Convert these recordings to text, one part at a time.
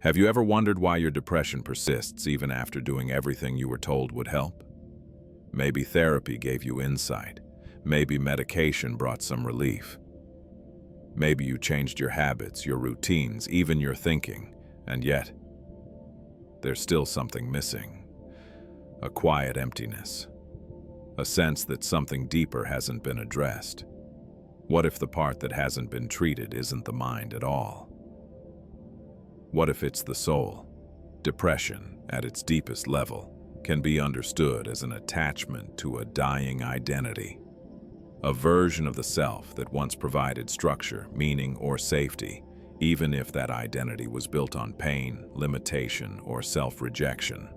Have you ever wondered why your depression persists even after doing everything you were told would help? Maybe therapy gave you insight. Maybe medication brought some relief. Maybe you changed your habits, your routines, even your thinking, and yet, there's still something missing. A quiet emptiness. A sense that something deeper hasn't been addressed. What if the part that hasn't been treated isn't the mind at all? What if it's the soul? Depression, at its deepest level, can be understood as an attachment to a dying identity. A version of the self that once provided structure, meaning, or safety, even if that identity was built on pain, limitation, or self-rejection.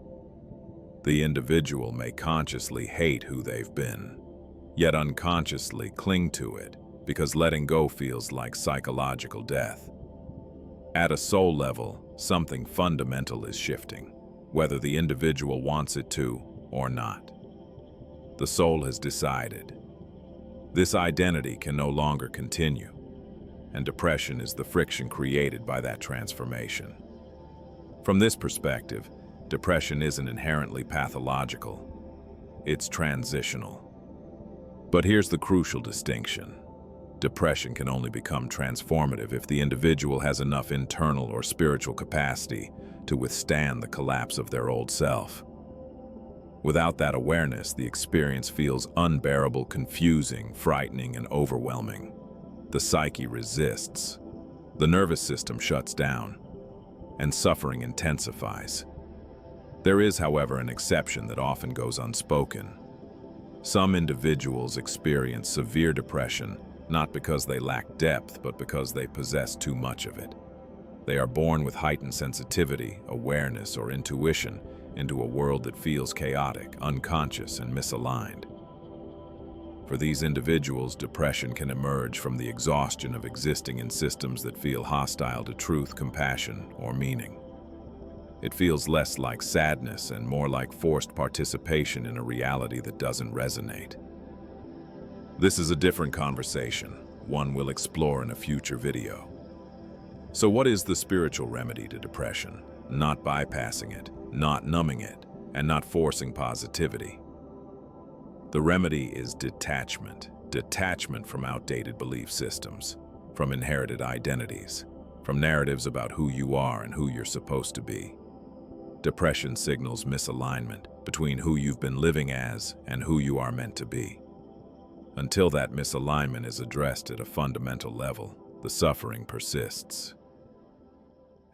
The individual may consciously hate who they've been, yet unconsciously cling to it because letting go feels like psychological death. At a soul level, something fundamental is shifting, whether the individual wants it to or not. The soul has decided. This identity can no longer continue, and depression is the friction created by that transformation. From this perspective, depression isn't inherently pathological. It's transitional. But here's the crucial distinction. Depression can only become transformative if the individual has enough internal or spiritual capacity to withstand the collapse of their old self. Without that awareness, the experience feels unbearable, confusing, frightening, and overwhelming. The psyche resists. The nervous system shuts down, and suffering intensifies. There is, however, an exception that often goes unspoken. Some individuals experience severe depression not because they lack depth, but because they possess too much of it. They are born with heightened sensitivity, awareness, or intuition into a world that feels chaotic, unconscious, and misaligned. For these individuals, depression can emerge from the exhaustion of existing in systems that feel hostile to truth, compassion, or meaning. It feels less like sadness and more like forced participation in a reality that doesn't resonate. This is a different conversation, one we'll explore in a future video. So what is the spiritual remedy to depression? Not bypassing it, not numbing it, and not forcing positivity. The remedy is detachment. Detachment from outdated belief systems, from inherited identities, from narratives about who you are and who you're supposed to be. Depression signals misalignment between who you've been living as and who you are meant to be. Until that misalignment is addressed at a fundamental level, the suffering persists.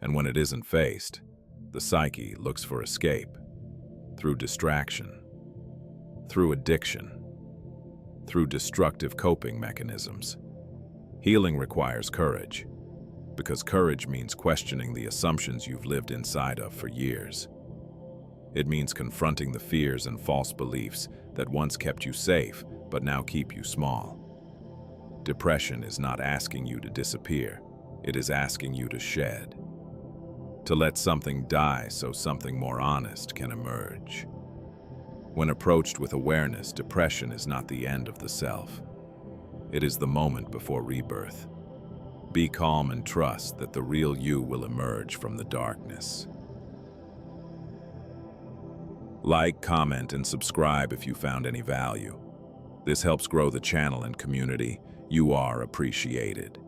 And when it isn't faced, the psyche looks for escape through distraction, through addiction, through destructive coping mechanisms. Healing requires courage, because courage means questioning the assumptions you've lived inside of for years. It means confronting the fears and false beliefs that once kept you safe but now keep you small. Depression is not asking you to disappear, it is asking you to shed. To let something die so something more honest can emerge. When approached with awareness, depression is not the end of the self. It is the moment before rebirth. Be calm and trust that the real you will emerge from the darkness. Like, comment, and subscribe if you found any value. This helps grow the channel and community. You are appreciated.